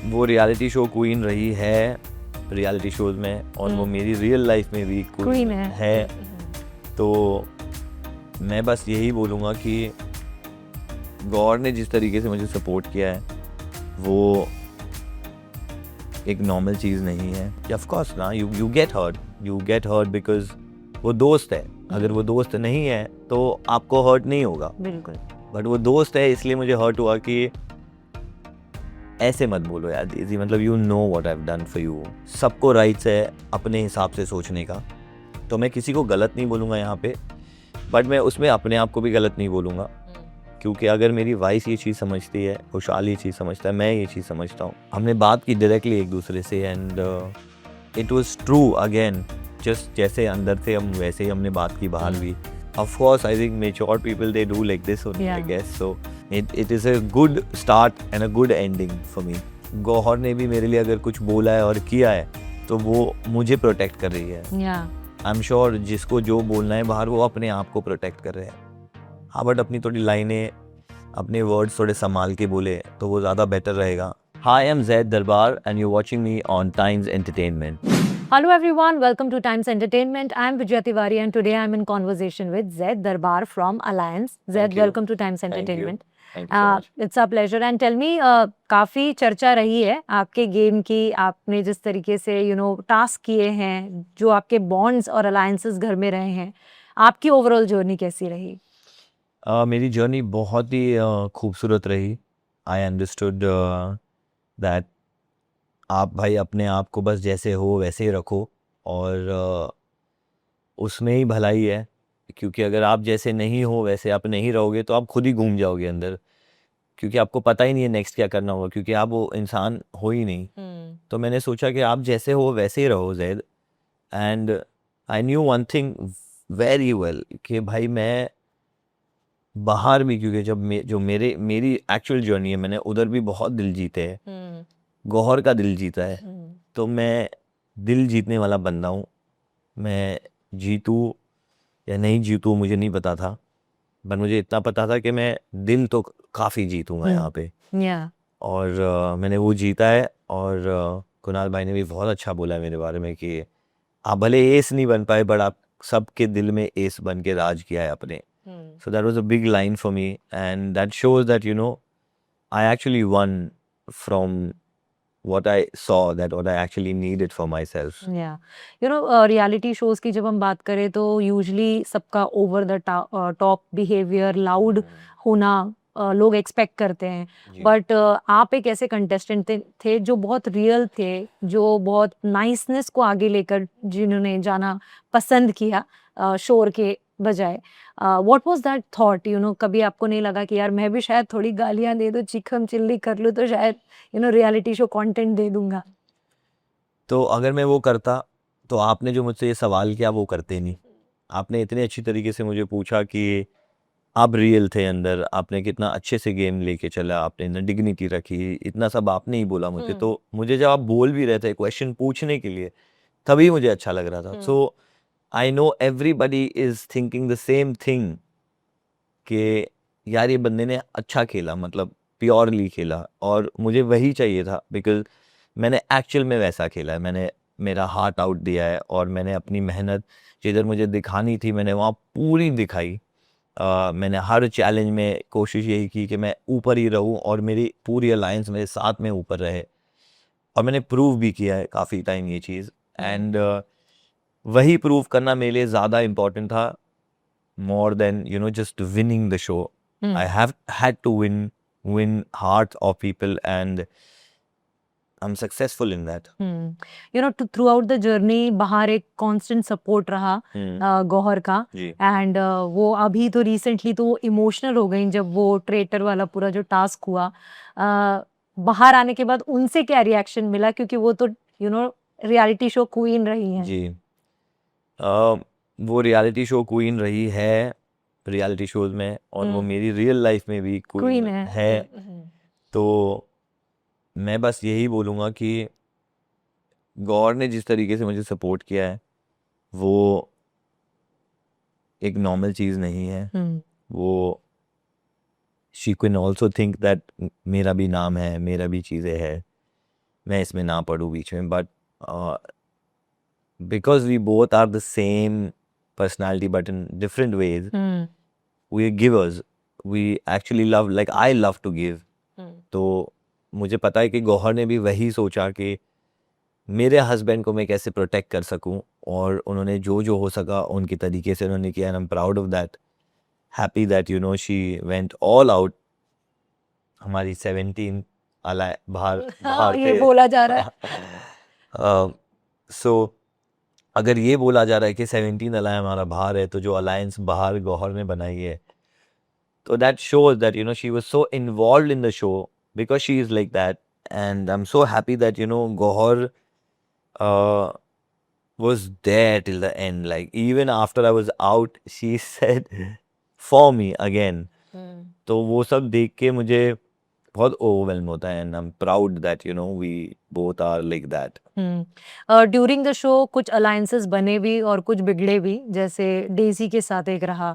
वो reality show queen रही है रियलिटी शोज में, और वो मेरी रियल लाइफ में भी क्वीन है। तो मैं बस यही बोलूँगा कि गौर ने जिस तरीके से मुझे सपोर्ट किया है वो एक नॉर्मल चीज़ नहीं है। ऑफ कोर्स ना, यू गेट हर्ट बिकॉज वो दोस्त है। अगर वो दोस्त नहीं है तो आपको हर्ट नहीं होगा, बिल्कुल। बट वो दोस्त है इसलिए मुझे हर्ट हुआ कि ऐसे मत बोलो यार दीदी, मतलब you know what I have done for you. सबको राइट्स है अपने हिसाब से सोचने का, तो मैं किसी को गलत नहीं बोलूँगा यहाँ पे, बट मैं उसमें अपने आप को भी गलत नहीं बोलूँगा, क्योंकि अगर मेरी वाइफ ये चीज़ समझती है, खुशहाल ये चीज़ समझता है, मैं ये चीज़ समझता हूँ। हमने बात की डायरेक्टली एक दूसरे से and it was true again, just जैसे अंदर से हम वैसे ही हमने बात की बाहर भी। Of course I think mature people they do like this only, I guess. So it is a good start and a good ending for me. Gauhar ने भी मेरे लिए अगर कुछ बोला है और किया है तो वो मुझे प्रोटेक्ट कर रही है। आई एम श्योर जिसको जो बोलना है बाहर वो अपने आप को प्रोटेक्ट कर रहे हैं। हाँ, बट अपनी थोड़ी लाइनें, अपने वर्ड्स थोड़े संभाल के बोले तो वो ज़्यादा बेटर रहेगा। Hi, I'm Zaid Darbar and you're watching me on Times Entertainment. Hello everyone, welcome to Times Entertainment. I'm Vijaya Tiwari and today I'm in conversation with Zaid Darbar from Alliance. Zaid, you. welcome to Times Thank you. Entertainment. Thank you so much. It's a pleasure and tell me, काफ़ी चर्चा रही है आपके game की, आपने जिस तरीके से टास्क किए हैं, जो आपके बॉन्ड्स और अलायंसेस घर में रहे हैं, आपकी ओवरऑल जर्नी कैसी रही? मेरी जर्नी बहुत ही खूबसूरत रही। आई अंडरस्टूड दैट आप भाई अपने आप को बस जैसे हो वैसे ही रखो, और उसमें ही भलाई है, क्योंकि अगर आप जैसे नहीं हो वैसे आप नहीं रहोगे तो आप खुद ही घूम जाओगे अंदर, क्योंकि आपको पता ही नहीं है नेक्स्ट क्या करना होगा, क्योंकि आप वो इंसान हो ही नहीं। तो मैंने सोचा कि आप जैसे हो वैसे ही रहो Zaid, and I knew one thing very well कि भाई मैं बाहर भी, क्योंकि जब जो मेरी एक्चुअल जर्नी है, मैंने उधर भी बहुत दिल जीते हैं, गौहर का दिल जीता है, तो मैं दिल जीतने वाला बंदा हूँ। मैं जीतूँ या नहीं जीतूँ मुझे नहीं पता था, पर मुझे इतना पता था कि मैं दिल तो काफ़ी जीतूँगा यहाँ पे, और मैंने वो जीता है। और कुणाल भाई ने भी बहुत अच्छा बोला है मेरे बारे में कि आप भले एस नहीं बन पाए बट आप सबके दिल में एस बन के राज किया है अपने। So that was a big line for me, and that shows that I actually won from what I saw, that what I actually needed for myself. Reality shows की जब हम बात करें तो यूजली सबका over the top behaviour, loud होना लोग expect करते हैं, बट आप एक ऐसे कंटेस्टेंट थे जो बहुत रियल थे, जो बहुत नाइसनेस को आगे लेकर जिन्होंने जाना पसंद किया शोर के बजाय। What was that thought? कभी आपको नहीं लगा कि यार मैं भी शायद थोड़ी गालियां दे दूं, चिकम चिल्ली कर लूं तो शायद रियलिटी शो कंटेंट दे दूंगा? तो अगर मैं वो करता तो आपने जो मुझसे ये सवाल किया वो करते नहीं। आपने इतने अच्छी तरीके से मुझे पूछा कि आप रियल थे अंदर, आपने कितना अच्छे से गेम लेके चला, आपने इतना डिग्निटी रखी, इतना सब आपने ही बोला मुझे। तो मुझे जब आप बोल भी रहे थे क्वेश्चन पूछने के लिए, तभी मुझे अच्छा लग रहा था। So I know everybody is thinking the same thing कि यार ये बंदे ने अच्छा खेला, मतलब प्योरली खेला, और मुझे वही चाहिए था बिकॉज मैंने एक्चुअल में वैसा खेला है। मैंने मेरा हार्ट आउट दिया है और मैंने अपनी मेहनत जिधर मुझे दिखानी थी मैंने वहाँ पूरी दिखाई। मैंने हर चैलेंज में कोशिश यही की कि मैं ऊपर ही रहूं और मेरी पूरी अलायंस मेरे साथ में ऊपर रहे, और मैंने प्रूव भी किया है काफ़ी टाइम ये चीज़। एंड वही प्रूव करना मेरे लिए ज़्यादा इम्पोर्टेंट था, more than just winning the show. I have had to win hearts of people, and I'm successful in that. Through out the journey बाहर एक कांस्टेंट सपोर्ट रहा गौहर का, एंड वो अभी तो रिसेंटली तो इमोशनल हो गई जब वो ट्रेटर वाला पूरा जो टास्क हुआ। बाहर आने के बाद उनसे क्या रिएक्शन मिला, क्योंकि वो तो रियलिटी शो क्वीन रही हैं? जी, वो रियलिटी शो क्वीन रही है रियलिटी शोज में, और वो मेरी रियल लाइफ में भी क्वीन है। तो मैं बस यही बोलूँगा कि गौर ने जिस तरीके से मुझे सपोर्ट किया है वो एक नॉर्मल चीज़ नहीं है। वो she can also think that मेरा भी नाम है, मेरा भी चीज़ें है, मैं इसमें ना पढ़ूँ बीच में, but because we both are the same personality but in different ways, we are givers, we actually love, like I love to give. तो मुझे पता है कि गौहर ने भी वही सोचा कि मेरे हस्बैंड को मैं कैसे प्रोटेक्ट कर सकूं, और उन्होंने जो जो हो सका उनके तरीके से उन्होंने किया, and I am proud of that, happy that you know she went all out. हमारी 17 अलाय बाहर हाँ बाहर ये थे. बोला जा रहा है। सो अगर ये बोला जा रहा है कि 17 अलाय हमारा बाहर है, तो जो अलायंस बाहर गौहर ने बनाई है, so that shows that she was so involved in the show because she is like that, and I'm so happy that Gohar uh, was there till the end. Like even after I was out, she said for me again. तो वो सब देख के मुझे बहुत overwhelm होता है, and I'm proud that we both are like that. During the show कुछ अलायंसेस बने भी और कुछ बिगड़े भी, जैसे डेजी के साथ एक रहा,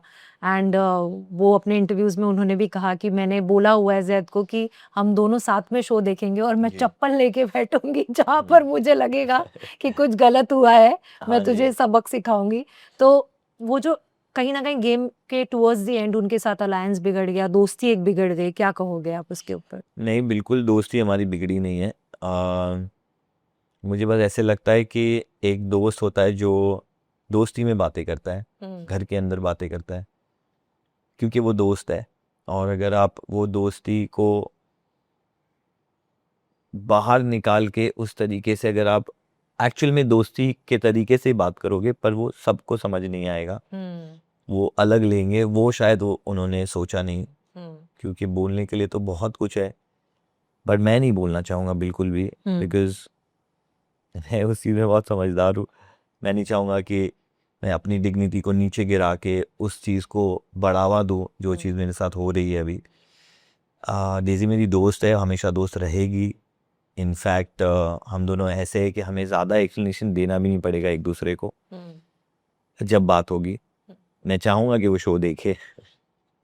एंड वो अपने इंटरव्यूज में उन्होंने भी कहा कि मैंने बोला हुआ है जैद को कि हम दोनों साथ में शो देखेंगे और मैं जी। चप्पल लेके बैठूंगी जहां पर मुझे लगेगा कि कुछ गलत हुआ है, मैं हाँ जी। तुझे सबक सिखाऊंगी। तो वो जो कहीं ना कहीं गेम के टुवर्ड्स द एंड उनके साथ अलायंस बिगड़ गया, दोस्ती एक बिगड़ गई, क्या कहोगे आप उसके ऊपर? नहीं, बिल्कुल दोस्ती हमारी बिगड़ी नहीं है. मुझे बस ऐसे लगता है कि एक दोस्त होता है जो दोस्ती में बातें करता है, घर के अंदर बातें करता है, क्योंकि वो दोस्त है. और अगर आप वो दोस्ती को बाहर निकाल के उस तरीके से अगर आप एक्चुअल में दोस्ती के तरीके से बात करोगे, पर वो सबको समझ नहीं आएगा, वो अलग लेंगे, वो शायद वो उन्होंने सोचा नहीं, क्योंकि बोलने के लिए तो बहुत कुछ है, बट मैं नहीं बोलना चाहूँगा बिल्कुल भी, बिकॉज मैं उस चीज़ में बहुत समझदार हूँ. मैं नहीं चाहूँगा कि मैं अपनी डिग्निटी को नीचे गिरा के उस चीज़ को बढ़ावा दूँ जो चीज़ मेरे साथ हो रही है अभी. डेज़ी मेरी दोस्त है, हमेशा दोस्त रहेगी. इनफैक्ट हम दोनों ऐसे हैं कि हमें ज़्यादा एक्सप्लेनेशन देना भी नहीं पड़ेगा एक दूसरे को. जब बात होगी मैं चाहूँगा कि वो शो देखे,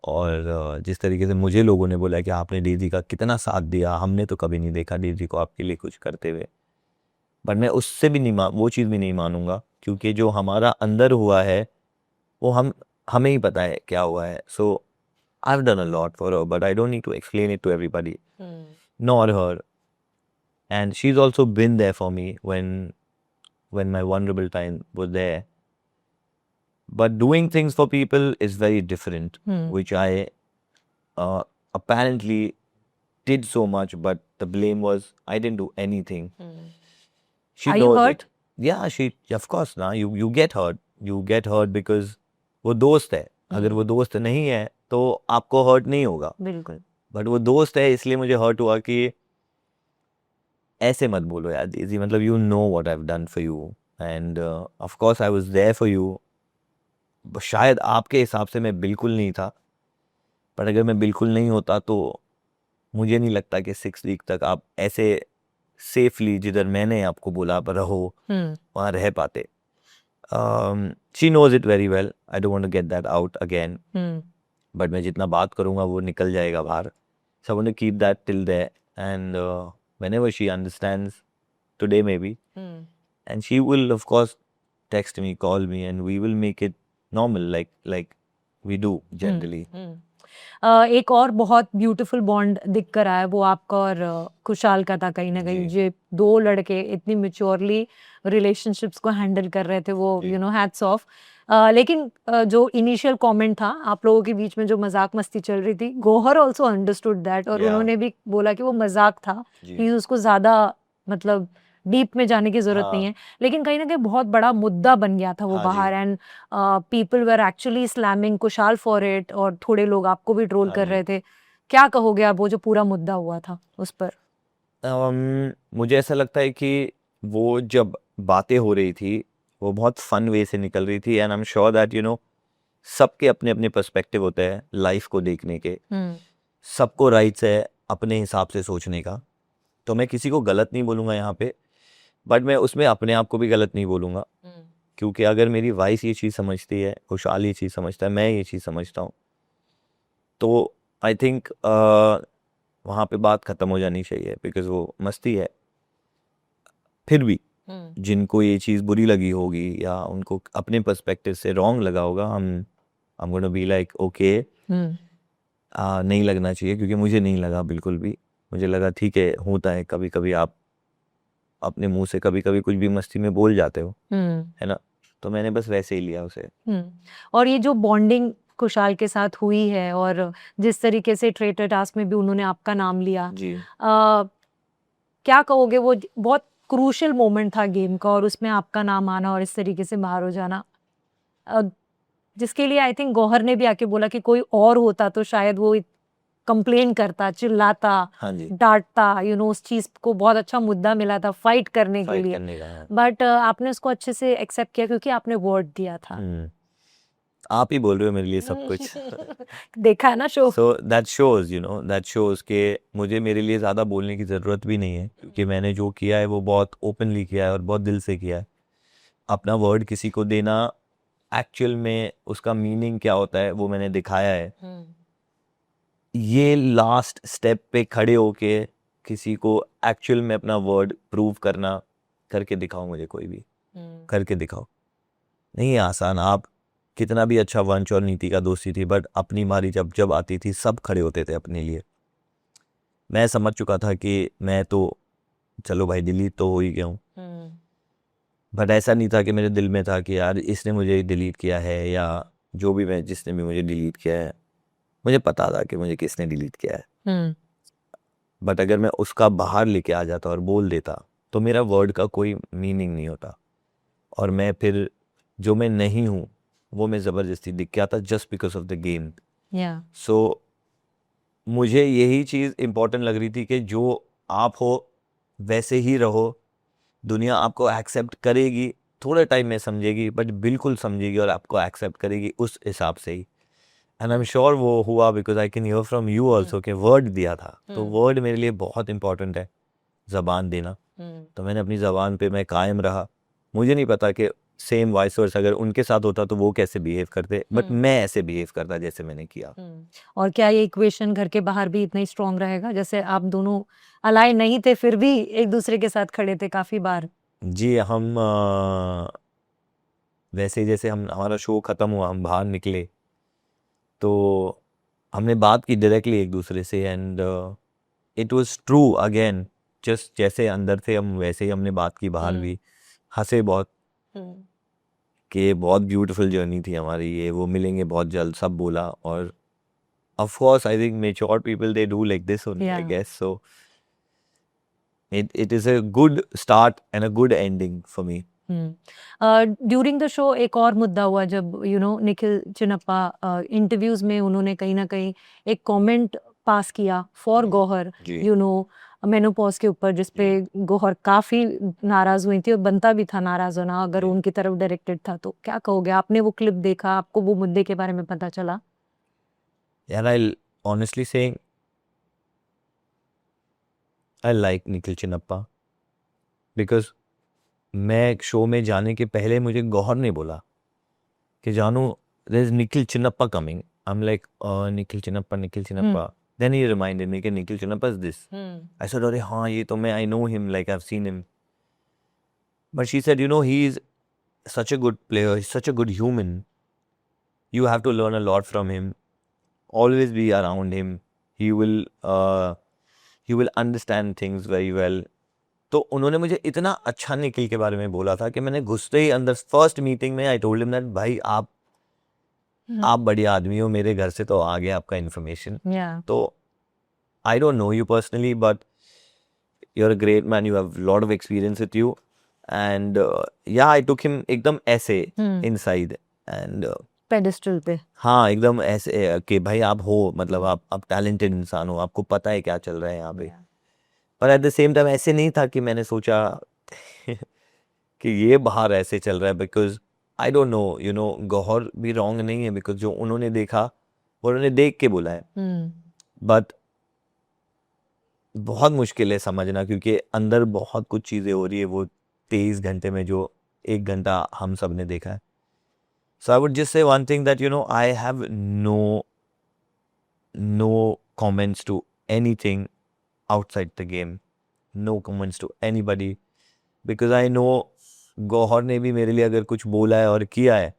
और जिस तरीके से मुझे लोगों ने बोला कि आपने डेज़ी का कितना साथ दिया, हमने तो कभी नहीं देखा डेज़ी को आपके लिए कुछ करते हुए, बट मैं उससे भी नहीं वो चीज़ भी नहीं मानूंगा, क्योंकि जो हमारा अंदर हुआ है वो हमें ही पता है क्या हुआ है. सो I've done a lot for her, but I don't need to explain it to everybody, nor her. And she's also been there for me when my vulnerable time was there. But doing things for people is very different, which I apparently did so much, but the blame was I didn't do anything. She Are you knows hurt? it. Yeah, of course ना, you get hurt. You get hurt because वो दोस्त है. अगर वो दोस्त नहीं है तो आपको हर्ट नहीं होगा, बिल्कुल. बट वो दोस्त है इसलिए मुझे हर्ट हुआ कि ऐसे मत बोलो यार डेज़ी, मतलब you know what I have done for you, and of course I was there for you. शायद आपके हिसाब से मैं बिल्कुल नहीं था, पर अगर मैं बिल्कुल नहीं होता तो मुझे नहीं लगता कि 6 वीक तक आप ऐसे सेफली जिधर मैंने आपको बोला पर रहो वहाँ रह पाते. She knows it very well. I don't want to get that out again, but मैं जितना बात करूँगा वो निकल जाएगा बाहर. So I want to keep that till there, and whenever she understands, today maybe, and she will of course text me, call me, and we will make it normal like we do generally. एक और बहुत beautiful bond दिख कर आया, वो आपका और खुशहाल का था. कहीं ना कहीं जी. जो दो लड़के इतनी मेच्योरली रिलेशनशिप्स को हैंडल कर रहे थे, वो जी. Hats off. लेकिन जो इनिशियल कमेंट था आप लोगों के बीच में, जो मजाक मस्ती चल रही थी, गोहर ऑल्सो अंडरस्टूड दैट, और Yeah. उन्होंने भी बोला कि वो मजाक था, जी. कि उसको ज्यादा मतलब डीप में जाने की जरूरत नहीं है. लेकिन कहीं ना कहीं बहुत बड़ा मुद्दा बन गया था वो हाँ जी. बाहर, and people were actually slamming Kushal for it, और थोड़े लोग आपको भी ट्रोल हाँ कर जी. रहे थे. क्या कहोगे आप वो जो पूरा मुद्दा हुआ था उस पर? मुझे ऐसा लगता है कि वो जब बातें हो रही थी वो बहुत फन वे से निकल रही थी, and I am sure that सबके अपने अपने पर्सपेक्टिव होते हैं लाइफ को देखने के. सबको राइट्स है अपने हिसाब से सोचने का, तो मैं किसी को गलत नहीं बोलूँगा यहाँ पे, बट मैं उसमें अपने आप को भी गलत नहीं बोलूँगा, क्योंकि अगर मेरी वाइफ ये चीज़ समझती है, खुशहाल ये चीज़ समझता है, मैं ये चीज़ समझता हूँ, तो आई थिंक वहाँ पे बात ख़त्म हो जानी चाहिए, बिकॉज वो मस्ती है. फिर भी जिनको ये चीज़ बुरी लगी होगी या उनको अपने पर्सपेक्टिव से रॉन्ग लगा होगा, आई am gonna be like okay, नहीं लगना चाहिए, क्योंकि मुझे नहीं लगा बिल्कुल भी। मुझे लगा ठीक है, होता है कभी कभी, आप अपने मुंह से कभी कभी कुछ भी मस्ती में बोल जाते हो, है ना, तो मैंने बस वैसे ही लिया उसे। और ये जो बॉन्डिंग कुशाल के साथ हुई है और जिस तरीके से ट्रेटर टास्क में भी उन्होंने आपका नाम लिया, जी। क्या कहोगे, वो बहुत क्रूशियल मोमेंट था गेम का और उसमें आपका नाम आना और इस तरीके से बाहर हो जाना, जिसके लिए आई थिंक गौहर ने भी आके बोला कि कोई और होता तो शायद वो कंप्लेन करता, चिल्लाता, हाँ जी, डांटता, उस चीज को बहुत अच्छा मुद्दा मिला था फाइट करने के फाइट लिए, करने का। हाँ। बट आपने उसको अच्छे से एक्सेप्ट किया क्योंकि आपने वर्ड दिया था। आप ही बोल रहे हो मेरे लिए सब कुछ। देखा है ना show. So that shows, that shows के मुझे मेरे लिए ज़्यादा बोलने की ज़रूरत भी नहीं है, क्योंकि मैंने जो किया है वो बहुत ओपनली किया है और बहुत दिल से किया है। अपना वर्ड किसी को देना, एक्चुअल में उसका मीनिंग क्या होता है वो मैंने दिखाया है। ये लास्ट स्टेप पे खड़े होके किसी को एक्चुअल में अपना वर्ड प्रूव करना, करके दिखाओ, मुझे कोई भी करके दिखाओ। नहीं है आसान, आप कितना भी अच्छा वंश और नीति का दोस्ती थी, बट अपनी मारी जब जब आती थी सब खड़े होते थे अपने लिए। मैं समझ चुका था कि मैं तो चलो भाई डिलीट तो हो ही गया हूँ, बट ऐसा नहीं था कि मेरे दिल में था कि यार इसने मुझे डिलीट किया है, या जो भी मैं जिसने भी मुझे डिलीट किया है, मुझे पता था कि मुझे किसने डिलीट किया है। बट अगर मैं उसका बाहर लेके आ जाता और बोल देता तो मेरा वर्ड का कोई मीनिंग नहीं होता, और मैं फिर जो मैं नहीं हूँ वो मैं ज़बरदस्ती दिख के आता just because of the game. So मुझे यही चीज़ इम्पोर्टेंट लग रही थी कि जो आप हो वैसे ही रहो, दुनिया आपको एक्सेप्ट करेगी, थोड़े टाइम में समझेगी, बट बिल्कुल समझेगी और आपको एक्सेप्ट करेगी उस हिसाब से ही। एंड आई एम श्योर वो हुआ, because I can hear from you also कि वर्ड दिया था। तो वर्ड मेरे लिए बहुत इंपॉर्टेंट है, ज़बान देना। तो मैंने अपनी ज़बान पे मैं कायम रहा। मुझे नहीं पता कि सेम वाइस वर्स अगर उनके साथ होता तो वो कैसे बिहेव करते, बट मैं ऐसे बिहेव करता जैसे मैंने किया। और क्या ये इक्वेशन घर के बाहर भी इतना ही स्ट्रांग रहेगा, जैसे आप दोनों अलाइन नहीं थे फिर भी एक दूसरे के साथ खड़े थे काफी बार? जी, हम वैसे जैसे हमारा शो ख़त्म हुआ, हम बाहर निकले तो हमने बात की डायरेक्टली एक दूसरे से, and it was true again, just जैसे अंदर थे हम वैसे ही हमने बात की बाहर भी, हंसे बहुत कि बहुत ब्यूटीफुल जर्नी थी हमारी ये, वो मिलेंगे बहुत जल्द सब बोला। और of course I think mature people they do like this only, I guess. So it is a good start and a good ending for me. During the show एक और मुद्दा हुआ जब निखिल चिनप्पा इंटरव्यूज में उन्होंने कहीं ना कहीं एक कमेंट पास किया फॉर गौहर, जी। मेनोपॉज के ऊपर, जिसपे गौहर काफी नाराज हुई थी और बनता भी था नाराज होना अगर जी। उनकी तरफ डायरेक्टेड था। तो क्या कहोगे, आपने वो क्लिप देखा, आपको वो मुद्दे के बारे में पता चला? And I'll honestly saying I like Nikhil Chinnappa because मैं शो में जाने के पहले मुझे गौहर ने बोला कि जानू there is Nikhil Chinnappa coming. I'm like Nikhil Chinnappa, Nikhil Chinnappa. Then he reminded me कि Nikhil Chinnappa is this. I said अरे हाँ ये तो मैं I know him, like I've seen him. But she said he is such a good player, he's such a good human. You have to learn a lot from him. Always be around him. He will understand things very well. तो उन्होंने मुझे इतना अच्छा निखिल के बारे में बोला था कि मैंने घुसते ही अंदर फर्स्ट मीटिंग में आई टोल्ड हिम दैट भाई आप बढ़िया आदमी हो, मेरे घर से तो आ गया आपका इन्फॉर्मेशन। तो I don't know you personally but you are a great man, you have lot of experience with you, and yeah I took him एकदम ऐसे इनसाइड एंड पेडिस्टल पे। हाँ एकदम ऐसे कि भाई आप हो, मतलब आप टैलेंटेड इंसान हो, आपको पता है क्या चल रहा है यहाँ पे। पर एट द सेम टाइम ऐसे नहीं था कि मैंने सोचा कि ये बाहर ऐसे चल रहा है, because I don't know Gauhar भी रॉन्ग नहीं है, बिकॉज जो उन्होंने देखा वो उन्होंने देख के बोला है। बट बहुत मुश्किल है समझना, क्योंकि अंदर बहुत कुछ चीज़ें हो रही है वो 23 घंटे में जो 1 घंटा हम सब ने देखा है। So I would just say one thing that I have no comments to anything outside the game, no comments to anybody. Because I know Gauhar ने भी मेरे लिए अगर कुछ बोला है और किया है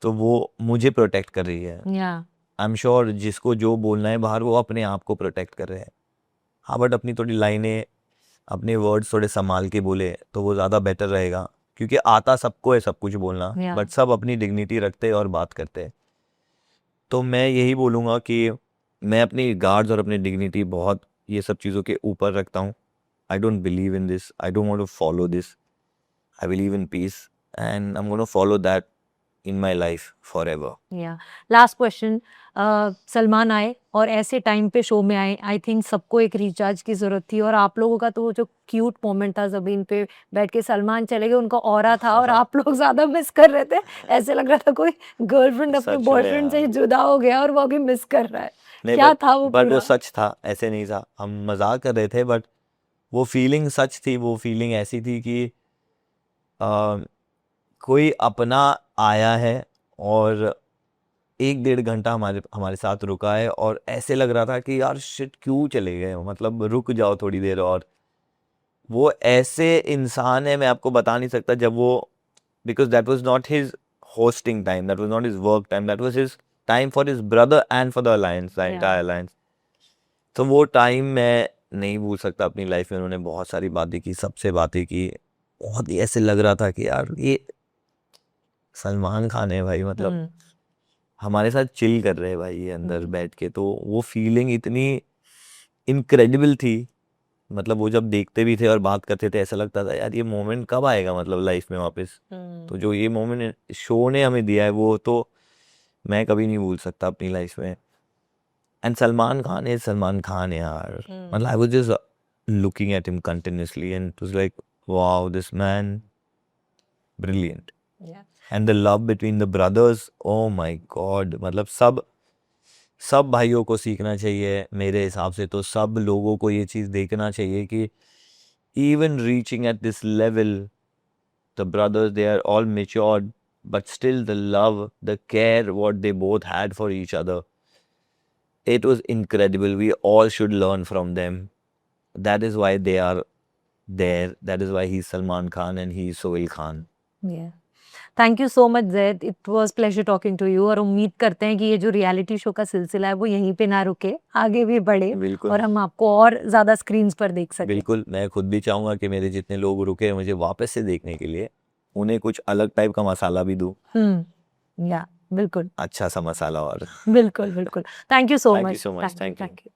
तो वो मुझे प्रोटेक्ट कर रही है। या आई एम श्योर जिसको जो बोलना है बाहर वो अपने आप को प्रोटेक्ट कर रहे हैं। हाँ बट अपनी थोड़ी लाइनें अपने वर्ड्स थोड़े संभाल के बोले तो वो ज़्यादा बेटर रहेगा, क्योंकि आता सबको है सब कुछ बोलना, Yeah. बट सब अपनी डिग्निटी रखते हैं और बात करते हैं। तो मैं यही बोलूँगा कि मैं अपनी गार्ड्स और अपनी डिग्निटी बहुत ये सब चीज़ों के ऊपर रखता हूँ। I don't believe in this, I don't want to follow this, I believe in peace and I am gonna follow that in my life forever. Yeah last question, Salman आए और ऐसे टाइम पे शो में आए, I think सबको एक recharge की जरूरत थी, और आप लोगों का तो वो जो क्यूट मोमेंट था जमीन पे बैठ के सलमान चले गए, उनका ऑरा था और आप लोग ज्यादा मिस कर रहे थे। ऐसे लग रहा था कोई गर्लफ्रेंड अपने सच में बॉयफ्रेंड से यार। जुदा हो गया और वो अभी मिस कर रहा है। नहीं क्या बट था वो वो पूरा? सच था, ऐसे नहीं था, हम मजाक कर रहे थे, बट वो फीलिंग सच थी। वो फीलिंग ऐसी थी कि कोई अपना आया है और 1-1.5 घंटा हमारे हमारे साथ रुका है और ऐसे लग रहा था कि यार शिट क्यों चले गए हो, मतलब रुक जाओ थोड़ी देर और। वो ऐसे इंसान है, मैं आपको बता नहीं सकता। जब वो, because that was not his hosting time, that was not his work time, that was his time for his brother and for the alliance, the entire alliance. तो वो टाइम मैं नहीं भूल सकता अपनी लाइफ में। उन्होंने बहुत सारी बातें की, सबसे बातें की, बहुत ही ऐसे लग रहा था कि यार ये सलमान खान है भाई, मतलब हमारे साथ चिल कर रहे हैं भाई ये अंदर बैठ के। तो वो फीलिंग इतनी इनक्रेडिबल थी, मतलब वो जब देखते भी थे और बात करते थे ऐसा लगता था यार ये मोमेंट कब आएगा, मतलब लाइफ में वापस। तो जो ये मोमेंट शो ने हमें दिया है वो तो मैं कभी नहीं भूल सकता अपनी लाइफ में। एंड सलमान खान है, सलमान खान यार, मतलब I was just looking at him continuously and it was like wow this man brilliant. And the love between the brothers, oh my God, मतलब सब भाइयों को सीखना चाहिए मेरे हिसाब से। तो सब लोगों को ये चीज़ देखना चाहिए कि even reaching at this level, the brothers, they are all matured, but still the love, the care, what they both had for each other, it was incredible. We all should learn from them. That is why they are there. That is why he's Salman Khan and he's Sohail Khan. Yeah. Thank you so much Zaid, it was pleasure talking to you, और उम्मीद करते हैं कि ये जो reality show का सिलसिला है वो यहीं पे ना रुके, आगे भी बढ़े बिल्कुल और हम आपको और ज़्यादा स्क्रीन्स पर देख सकें। बिल्कुल, मैं खुद भी चाहूँगा कि मेरे जितने लोग रुके हैं मुझे वापस से देखने के लिए, उन्हें कुछ अलग टाइप का मसाला भी दूँ, या बिल्कुल अच्छा सा मसाला। और बिल्कुल बिल्कुल। Thank you so thank you much. So much, thank you. Thank you.